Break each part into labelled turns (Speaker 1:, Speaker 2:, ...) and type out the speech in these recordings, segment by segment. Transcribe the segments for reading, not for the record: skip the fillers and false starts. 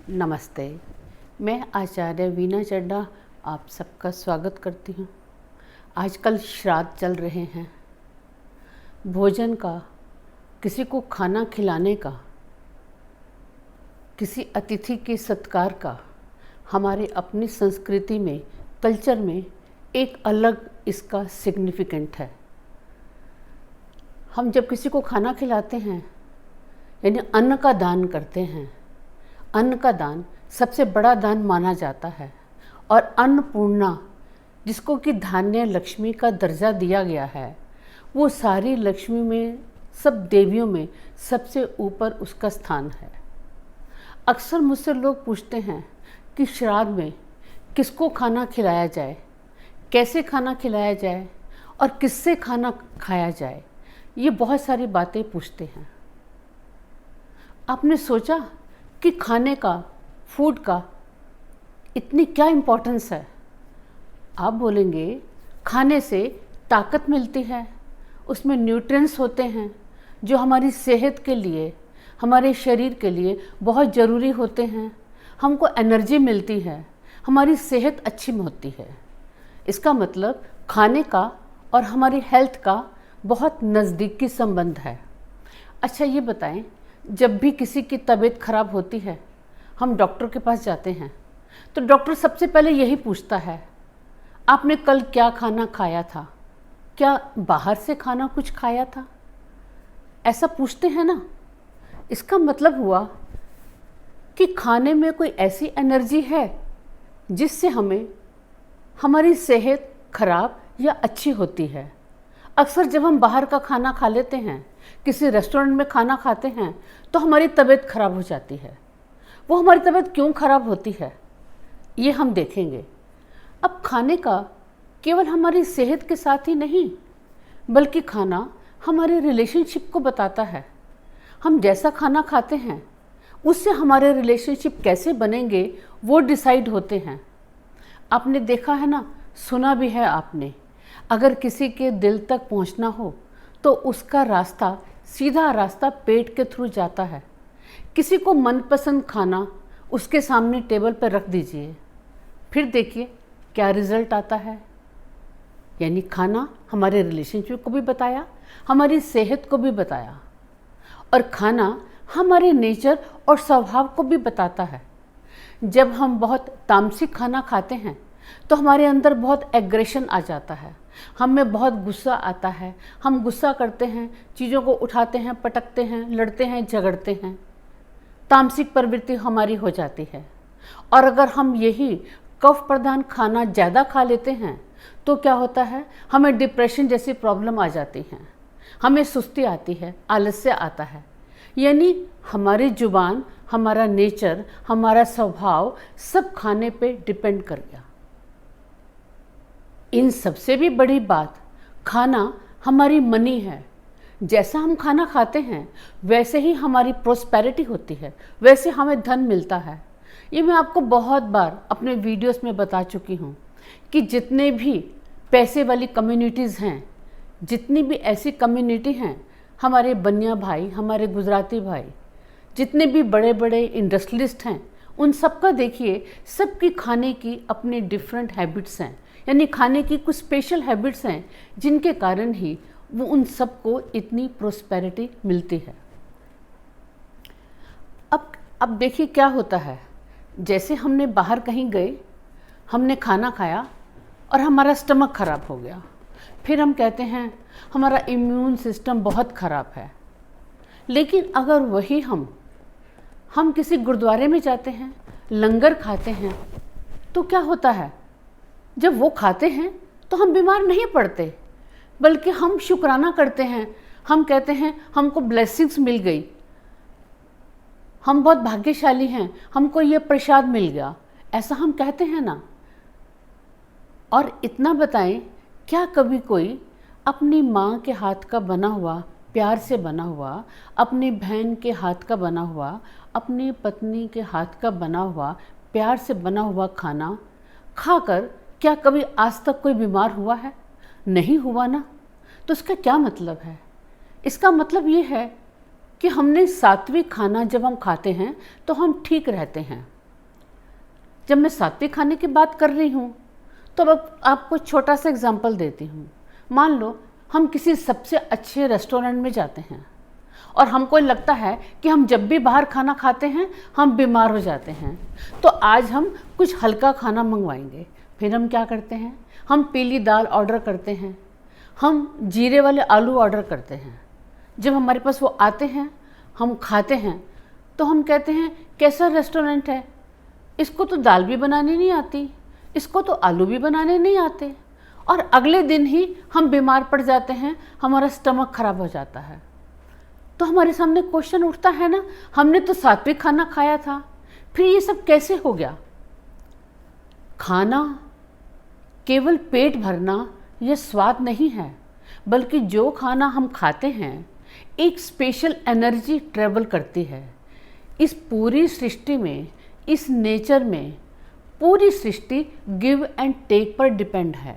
Speaker 1: नमस्ते। मैं आचार्य वीना चड्ढा आप सबका स्वागत करती हूँ। आजकल श्राद्ध चल रहे हैं। भोजन का, किसी को खाना खिलाने का, किसी अतिथि के सत्कार का हमारे अपनी संस्कृति में, कल्चर में एक अलग इसका सिग्निफिकेंट है। हम जब किसी को खाना खिलाते हैं यानी अन्न का दान करते हैं। अन्न का दान सबसे बड़ा दान माना जाता है और अन्नपूर्णा, जिसको कि धान्य लक्ष्मी का दर्जा दिया गया है, वो सारी लक्ष्मी में, सब देवियों में सबसे ऊपर उसका स्थान है। अक्सर मुझसे लोग पूछते हैं कि श्राद्ध में किसको खाना खिलाया जाए, कैसे खाना खिलाया जाए और किससे खाना खाया जाए। ये बहुत सारी बातें पूछते हैं। आपने सोचा कि खाने का, फूड का इतनी क्या इम्पोर्टेंस है? आप बोलेंगे खाने से ताकत मिलती है, उसमें न्यूट्रिएंट्स होते हैं जो हमारी सेहत के लिए, हमारे शरीर के लिए बहुत ज़रूरी होते हैं। हमको एनर्जी मिलती है, हमारी सेहत अच्छी होती है। इसका मतलब खाने का और हमारी हेल्थ का बहुत नज़दीकी संबंध है। अच्छा ये बताएं, जब भी किसी की तबीयत खराब होती है, हम डॉक्टर के पास जाते हैं तो डॉक्टर सबसे पहले यही पूछता है, आपने कल क्या खाना खाया था? क्या बाहर से खाना कुछ खाया था? ऐसा पूछते हैं ना। इसका मतलब हुआ कि खाने में कोई ऐसी एनर्जी है जिससे हमें हमारी सेहत खराब या अच्छी होती है। अक्सर जब हम बाहर का खाना खा लेते हैं, किसी रेस्टोरेंट में खाना खाते हैं, तो हमारी तबीयत खराब हो जाती है। वो हमारी तबीयत क्यों खराब होती है, ये हम देखेंगे। अब खाने का केवल हमारी सेहत के साथ ही नहीं, बल्कि खाना हमारे रिलेशनशिप को बताता है। हम जैसा खाना खाते हैं उससे हमारे रिलेशनशिप कैसे बनेंगे वो डिसाइड होते हैं। आपने देखा है ना, सुना भी है आपने, अगर किसी के दिल तक पहुंचना हो तो उसका रास्ता, सीधा रास्ता पेट के थ्रू जाता है। किसी को मनपसंद खाना उसके सामने टेबल पर रख दीजिए, फिर देखिए क्या रिजल्ट आता है। यानी खाना हमारे रिलेशनशिप को भी बताया, हमारी सेहत को भी बताया, और खाना हमारे नेचर और स्वभाव को भी बताता है। जब हम बहुत तामसिक खाना खाते हैं तो हमारे अंदर बहुत एग्रेशन आ जाता है, हम में बहुत गुस्सा आता है। हम गुस्सा करते हैं, चीज़ों को उठाते हैं, पटकते हैं, लड़ते हैं, झगड़ते हैं। तामसिक प्रवृत्ति हमारी हो जाती है। और अगर हम यही कफ प्रधान खाना ज़्यादा खा लेते हैं तो क्या होता है, हमें डिप्रेशन जैसी प्रॉब्लम आ जाती हैं, हमें सुस्ती आती है, आलस्य आता है। यानी हमारी जुबान, हमारा नेचर, हमारा स्वभाव सब खाने पे डिपेंड कर गया। इन सबसे भी बड़ी बात, खाना हमारी मनी है। जैसा हम खाना खाते हैं वैसे ही हमारी प्रोस्पेरिटी होती है, वैसे हमें धन मिलता है। ये मैं आपको बहुत बार अपने वीडियोस में बता चुकी हूँ कि जितने भी पैसे वाली कम्युनिटीज़ हैं, जितनी भी ऐसी कम्युनिटी हैं, हमारे बनिया भाई, हमारे गुजराती भाई, जितने भी बड़े बड़े इंडस्ट्रियलिस्ट हैं, उन सबका देखिए, सबकी खाने की अपनी डिफरेंट हैबिट्स हैं। यानी खाने की कुछ स्पेशल हैबिट्स हैं जिनके कारण ही वो उन सबको इतनी प्रोस्पेरिटी मिलती है। अब देखिए क्या होता है, जैसे हमने बाहर कहीं गए, हमने खाना खाया और हमारा स्टमक खराब हो गया, फिर हम कहते हैं हमारा इम्यून सिस्टम बहुत ख़राब है। लेकिन अगर वही हम किसी गुरुद्वारे में जाते हैं, लंगर खाते हैं, तो क्या होता है, जब वो खाते हैं तो हम बीमार नहीं पड़ते, बल्कि हम शुक्राना करते हैं। हम कहते हैं हमको ब्लेसिंग्स मिल गई, हम बहुत भाग्यशाली हैं, हमको ये प्रसाद मिल गया, ऐसा हम कहते हैं ना। और इतना बताएं, क्या कभी कोई अपनी माँ के हाथ का बना हुआ, प्यार से बना हुआ, अपनी बहन के हाथ का बना हुआ, अपनी पत्नी के हाथ का बना हुआ, प्यार से बना हुआ खाना खाकर क्या कभी आज तक कोई बीमार हुआ है? नहीं हुआ ना। तो इसका क्या मतलब है? इसका मतलब ये है कि हमने सात्विक खाना जब हम खाते हैं तो हम ठीक रहते हैं। जब मैं सात्विक खाने की बात कर रही हूँ तो अब आपको छोटा सा एग्जांपल देती हूँ। मान लो हम किसी सबसे अच्छे रेस्टोरेंट में जाते हैं और हमको लगता है कि हम जब भी बाहर खाना खाते हैं हम बीमार हो जाते हैं, तो आज हम कुछ हल्का खाना मंगवाएंगे। फिर हम क्या करते हैं, हम पीली दाल ऑर्डर करते हैं, हम जीरे वाले आलू ऑर्डर करते हैं। जब हमारे पास वो आते हैं, हम खाते हैं, तो हम कहते हैं कैसा रेस्टोरेंट है, इसको तो दाल भी बनानी नहीं आती, इसको तो आलू भी बनाने नहीं आते, और अगले दिन ही हम बीमार पड़ जाते हैं, हमारा स्टमक खराब हो जाता है। तो हमारे सामने क्वेश्चन उठता है ना, हमने तो सात्विक खाना खाया था, फिर ये सब कैसे हो गया। खाना केवल पेट भरना यह स्वाद नहीं है, बल्कि जो खाना हम खाते हैं एक स्पेशल एनर्जी ट्रेवल करती है। इस पूरी सृष्टि में, इस नेचर में, पूरी सृष्टि गिव एंड टेक पर डिपेंड है।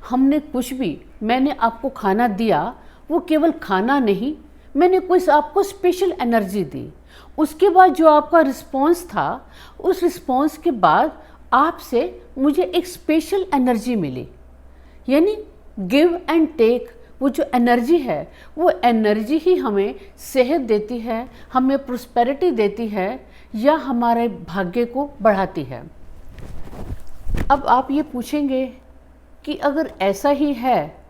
Speaker 1: हमने कुछ भी, मैंने आपको खाना दिया, वो केवल खाना नहीं, मैंने कुछ आपको स्पेशल एनर्जी दी। उसके बाद जो आपका रिस्पॉन्स था, उस रिस्पॉन्स के बाद आपसे मुझे एक स्पेशल एनर्जी मिली। यानी गिव एंड टेक, वो जो एनर्जी है, वो एनर्जी ही हमें सेहत देती है, हमें प्रोस्पेरिटी देती है, या हमारे भाग्य को बढ़ाती है। अब आप ये पूछेंगे कि अगर ऐसा ही है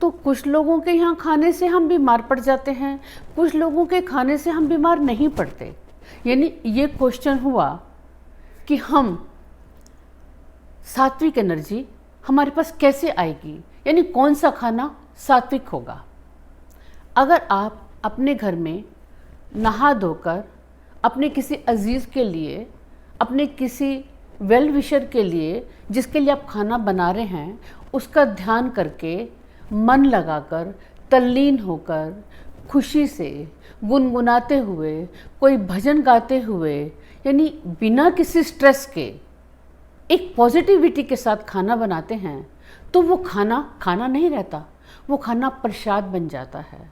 Speaker 1: तो कुछ लोगों के यहाँ खाने से हम बीमार पड़ जाते हैं, कुछ लोगों के खाने से हम बीमार नहीं पड़ते। यानी ये क्वेश्चन हुआ कि हम सात्विक एनर्जी हमारे पास कैसे आएगी, यानी कौन सा खाना सात्विक होगा। अगर आप अपने घर में नहा धोकर अपने किसी अजीज़ के लिए, अपने किसी वेल विशर के लिए जिसके लिए आप खाना बना रहे हैं, उसका ध्यान करके, मन लगाकर, तल्लीन होकर, खुशी से, गुनगुनाते हुए, कोई भजन गाते हुए, यानी बिना किसी स्ट्रेस के, एक पॉजिटिविटी के साथ खाना बनाते हैं, तो वो खाना खाना नहीं रहता, वो खाना प्रसाद बन जाता है।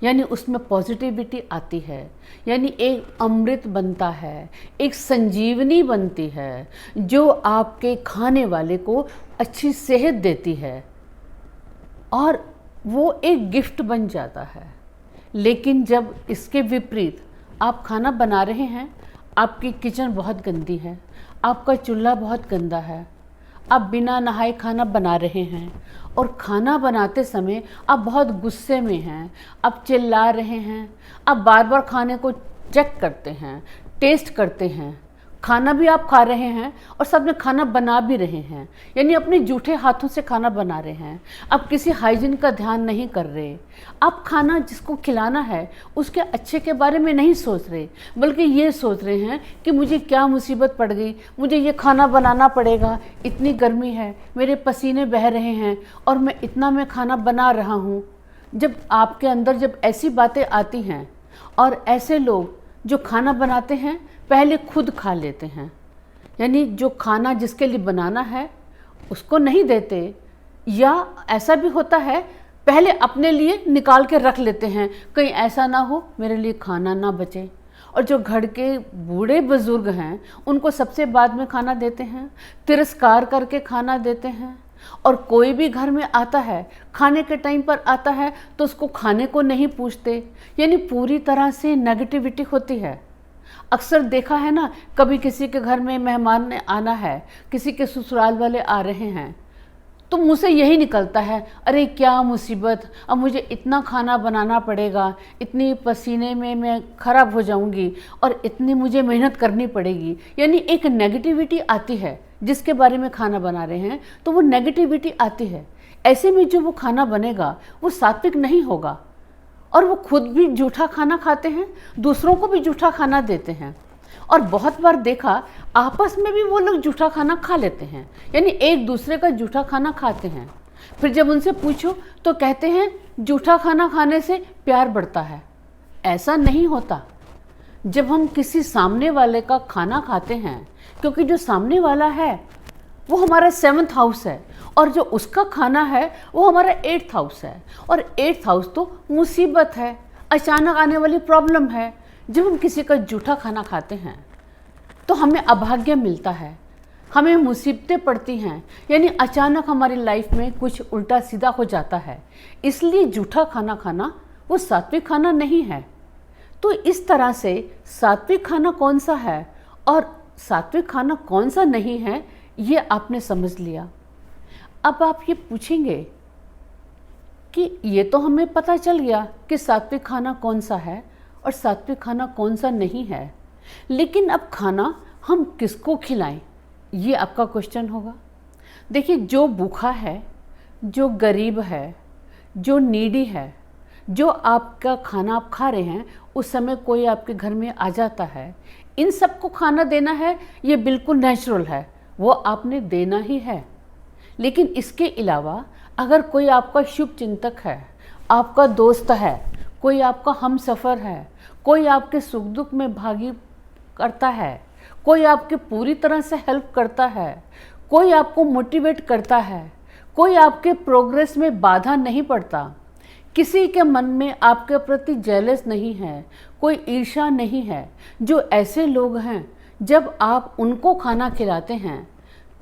Speaker 1: यानी उसमें पॉजिटिविटी आती है, यानी एक अमृत बनता है, एक संजीवनी बनती है, जो आपके खाने वाले को अच्छी सेहत देती है, और वो एक गिफ्ट बन जाता है। लेकिन जब इसके विपरीत आप खाना बना रहे हैं, आपकी किचन बहुत गंदी है, आपका चूल्हा बहुत गंदा है, आप बिना नहाए खाना बना रहे हैं, और खाना बनाते समय आप बहुत गुस्से में हैं, आप चिल्ला रहे हैं, आप बार बार खाने को चेक करते हैं, टेस्ट करते हैं, खाना भी आप खा रहे हैं और साथ में खाना बना भी रहे हैं, यानी अपने जूठे हाथों से खाना बना रहे हैं, आप किसी हाइजीन का ध्यान नहीं कर रहे, आप खाना जिसको खिलाना है उसके अच्छे के बारे में नहीं सोच रहे, बल्कि ये सोच रहे हैं कि मुझे क्या मुसीबत पड़ गई, मुझे ये खाना बनाना पड़ेगा, इतनी गर्मी है, मेरे पसीने बह रहे हैं और मैं खाना बना रहा हूँ। जब आपके अंदर जब ऐसी बातें आती हैं, और ऐसे लोग जो खाना बनाते हैं पहले खुद खा लेते हैं, यानी जो खाना जिसके लिए बनाना है उसको नहीं देते, या ऐसा भी होता है पहले अपने लिए निकाल के रख लेते हैं, कहीं ऐसा ना हो मेरे लिए खाना ना बचे। और जो घर के बूढ़े बुजुर्ग हैं उनको सबसे बाद में खाना देते हैं, तिरस्कार करके खाना देते हैं। और कोई भी घर में आता है, खाने के टाइम पर आता है तो उसको खाने को नहीं पूछते, यानी पूरी तरह से नेगेटिविटी होती है। अक्सर देखा है ना, कभी किसी के घर में मेहमान ने आना है, किसी के ससुराल वाले आ रहे हैं, तो मुँह से यही निकलता है, अरे क्या मुसीबत, अब मुझे इतना खाना बनाना पड़ेगा, इतनी पसीने में मैं ख़राब हो जाऊंगी और इतनी मुझे मेहनत करनी पड़ेगी। यानी एक नेगेटिविटी आती है, जिसके बारे में खाना बना रहे हैं तो वो नेगेटिविटी आती है। ऐसे में जो वो खाना बनेगा वो सात्विक नहीं होगा, और वो खुद भी जूठा खाना खाते हैं, दूसरों को भी जूठा खाना देते हैं। और बहुत बार देखा, आपस में भी वो लोग जूठा खाना खा लेते हैं, यानी एक दूसरे का जूठा खाना खाते हैं। फिर जब उनसे पूछो तो कहते हैं जूठा खाना खाने से प्यार बढ़ता है। ऐसा नहीं होता। जब हम किसी सामने वाले का खाना खाते हैं, क्योंकि जो सामने वाला है वो हमारा 7th हाउस है, और जो उसका खाना है वो हमारा 8th हाउस है, और 8th हाउस तो मुसीबत है, अचानक आने वाली प्रॉब्लम है। जब हम किसी का जूठा खाना खाते हैं तो हमें अभाग्य मिलता है, हमें मुसीबतें पड़ती हैं, यानी अचानक हमारी लाइफ में कुछ उल्टा सीधा हो जाता है। इसलिए जूठा खाना खाना वो सात्विक खाना नहीं है। तो इस तरह से सात्विक खाना कौन सा है और सात्विक खाना कौन सा नहीं है, ये आपने समझ लिया। अब आप ये पूछेंगे कि ये तो हमें पता चल गया कि सात्विक खाना कौन सा है और सात्विक खाना कौन सा नहीं है, लेकिन अब खाना हम किसको खिलाएं, ये आपका क्वेश्चन होगा। देखिए, जो भूखा है, जो गरीब है, जो नीडी है, जो आपका खाना आप खा रहे हैं उस समय कोई आपके घर में आ जाता है, इन सबको खाना देना है, ये बिल्कुल नेचुरल है, वो आपने देना ही है। लेकिन इसके अलावा अगर कोई आपका शुभ चिंतक है, आपका दोस्त है, कोई आपका हमसफ़र है, कोई आपके सुख दुख में भागी करता है, कोई आपके पूरी तरह से हेल्प करता है, कोई आपको मोटिवेट करता है, कोई आपके प्रोग्रेस में बाधा नहीं पड़ता, किसी के मन में आपके प्रति जेलस नहीं है, कोई ईर्ष्या नहीं है, जो ऐसे लोग हैं जब आप उनको खाना खिलाते हैं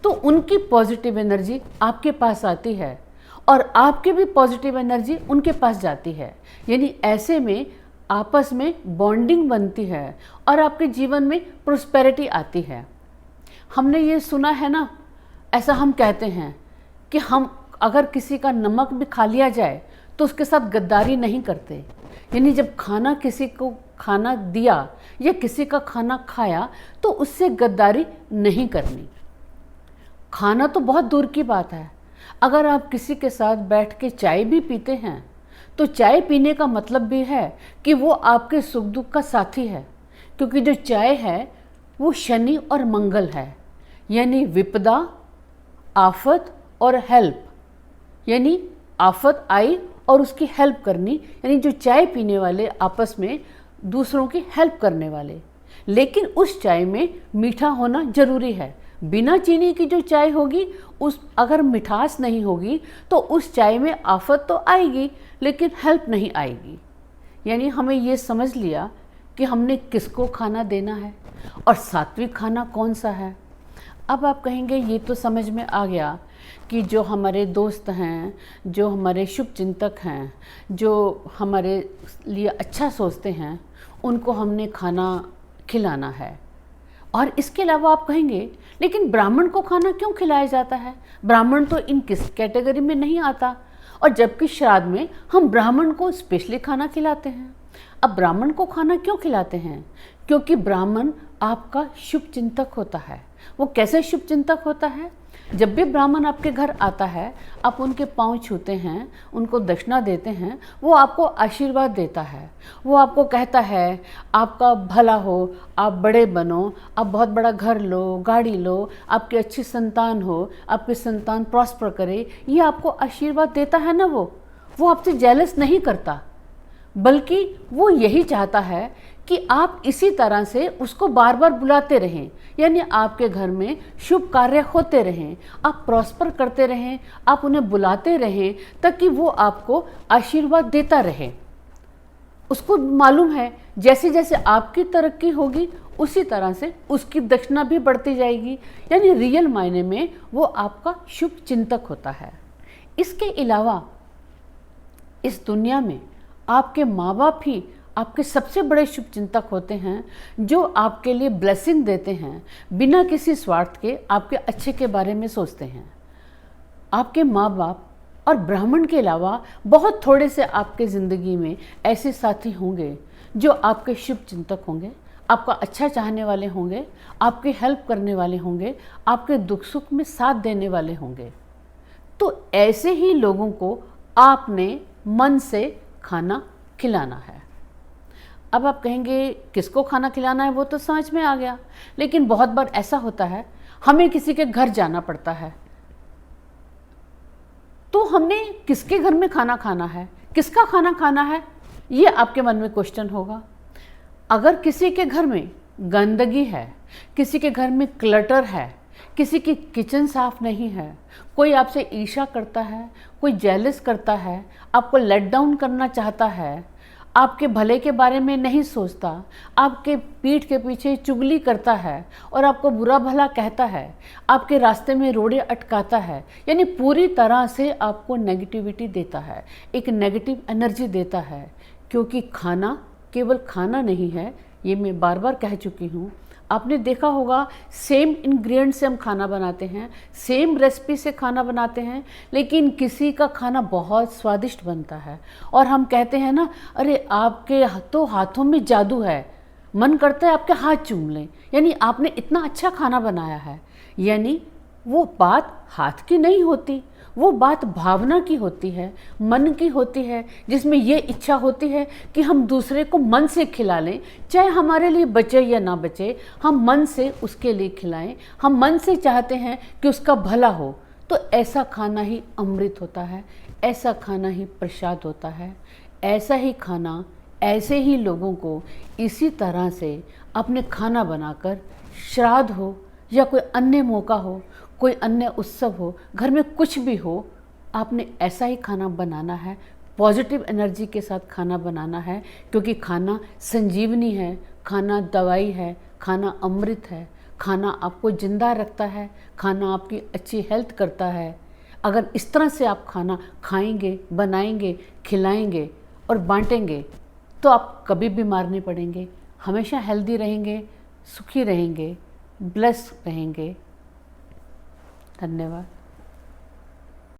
Speaker 1: तो उनकी पॉजिटिव एनर्जी आपके पास आती है और आपकी भी पॉजिटिव एनर्जी उनके पास जाती है। यानी ऐसे में आपस में बॉन्डिंग बनती है और आपके जीवन में प्रोस्पेरिटी आती है। हमने ये सुना है ना, ऐसा हम कहते हैं कि हम अगर किसी का नमक भी खा लिया जाए तो उसके साथ गद्दारी नहीं करते। यानी जब खाना किसी को खाना दिया या किसी का खाना खाया तो उससे गद्दारी नहीं करनी। खाना तो बहुत दूर की बात है, अगर आप किसी के साथ बैठ के चाय भी पीते हैं तो चाय पीने का मतलब भी है कि वो आपके सुख दुख का साथी है, क्योंकि जो चाय है वो शनि और मंगल है, यानी विपदा, आफत और हेल्प। यानी आफत आई और उसकी हेल्प करनी, यानी जो चाय पीने वाले आपस में दूसरों की हेल्प करने वाले। लेकिन उस चाय में मीठा होना जरूरी है। बिना चीनी की जो चाय होगी, उस अगर मिठास नहीं होगी तो उस चाय में आफत तो आएगी लेकिन हेल्प नहीं आएगी। यानी हमें ये समझ लिया कि हमने किसको खाना देना है और सात्विक खाना कौन सा है। अब आप कहेंगे ये तो समझ में आ गया कि जो हमारे दोस्त हैं, जो हमारे शुभ चिंतक हैं, जो हमारे लिए अच्छा सोचते हैं, उनको हमने खाना खिलाना है। और इसके अलावा आप कहेंगे लेकिन ब्राह्मण को खाना क्यों खिलाया जाता है, ब्राह्मण तो इन किस कैटेगरी में नहीं आता, और जबकि श्राद्ध में हम ब्राह्मण को स्पेशली खाना खिलाते हैं। अब ब्राह्मण को खाना क्यों खिलाते हैं, क्योंकि ब्राह्मण आपका शुभ चिंतक होता है। वो कैसे शुभ चिंतक होता है, जब भी ब्राह्मण आपके घर आता है आप उनके पाँव छूते हैं, उनको दक्षिणा देते हैं, वो आपको आशीर्वाद देता है। वो आपको कहता है आपका भला हो, आप बड़े बनो, आप बहुत बड़ा घर लो, गाड़ी लो, आपकी अच्छी संतान हो, आपकी संतान प्रॉस्पर करे, ये आपको आशीर्वाद देता है ना। वो आपसे जेलस नहीं करता, बल्कि वो यही चाहता है कि आप इसी तरह से उसको बार बार बुलाते रहें, यानी आपके घर में शुभ कार्य होते रहें, आप प्रॉस्पर करते रहें, आप उन्हें बुलाते रहें ताकि वो आपको आशीर्वाद देता रहे। उसको मालूम है जैसे जैसे आपकी तरक्की होगी उसी तरह से उसकी दक्षिणा भी बढ़ती जाएगी, यानी रियल मायने में वो आपका शुभ चिंतक होता है। इसके अलावा इस दुनिया में आपके माँ बाप ही आपके सबसे बड़े शुभ चिंतक होते हैं, जो आपके लिए ब्लेसिंग देते हैं, बिना किसी स्वार्थ के आपके अच्छे के बारे में सोचते हैं। आपके माँ बाप और ब्राह्मण के अलावा बहुत थोड़े से आपके ज़िंदगी में ऐसे साथी होंगे जो आपके शुभ चिंतक होंगे, आपका अच्छा चाहने वाले होंगे, आपकी हेल्प करने वाले होंगे, आपके दुख सुख में साथ देने वाले होंगे। तो ऐसे ही लोगों को आपने मन से खाना खिलाना है। अब आप कहेंगे किसको खाना खिलाना है, वो तो समझ में आ गया, लेकिन बहुत बार ऐसा होता है हमें किसी के घर जाना पड़ता है, तो हमने किसके घर में खाना खाना है, किसका खाना खाना है, ये आपके मन में क्वेश्चन होगा। अगर किसी के घर में गंदगी है, किसी के घर में क्लटर है, किसी की किचन साफ नहीं है, कोई आपसे ईर्ष्या करता है, कोई जेलस करता है, आपको लेट डाउन करना चाहता है, आपके भले के बारे में नहीं सोचता, आपके पीठ के पीछे चुगली करता है और आपको बुरा भला कहता है, आपके रास्ते में रोड़े अटकाता है, यानी पूरी तरह से आपको नेगेटिविटी देता है, एक नेगेटिव एनर्जी देता है। क्योंकि खाना केवल खाना नहीं है, ये मैं बार बार कह चुकी हूँ। आपने देखा होगा सेम इंग्रेडिएंट से हम खाना बनाते हैं, सेम रेसिपी से खाना बनाते हैं, लेकिन किसी का खाना बहुत स्वादिष्ट बनता है और हम कहते हैं ना, अरे आपके तो हाथों में जादू है, मन करता है आपके हाथ चूम लें, यानी आपने इतना अच्छा खाना बनाया है। यानी वो बात हाथ की नहीं होती, वो बात भावना की होती है, मन की होती है, जिसमें ये इच्छा होती है कि हम दूसरे को मन से खिला लें, चाहे हमारे लिए बचे या ना बचे, हम मन से उसके लिए खिलाएं। हम मन से चाहते हैं कि उसका भला हो। तो ऐसा खाना ही अमृत होता है, ऐसा खाना ही प्रसाद होता है। ऐसा ही खाना ऐसे ही लोगों को इसी तरह से अपने खाना बनाकर, श्राद्ध हो या कोई अन्य मौका हो, कोई अन्य उत्सव हो, घर में कुछ भी हो, आपने ऐसा ही खाना बनाना है, पॉजिटिव एनर्जी के साथ खाना बनाना है। क्योंकि खाना संजीवनी है, खाना दवाई है, खाना अमृत है, खाना आपको जिंदा रखता है, खाना आपकी अच्छी हेल्थ करता है। अगर इस तरह से आप खाना खाएंगे, बनाएंगे, खिलाएंगे और बांटेंगे तो आप कभी बीमार नहीं पड़ेंगे, हमेशा हेल्दी रहेंगे, सुखी रहेंगे, ब्लेस रहेंगे। धन्यवाद।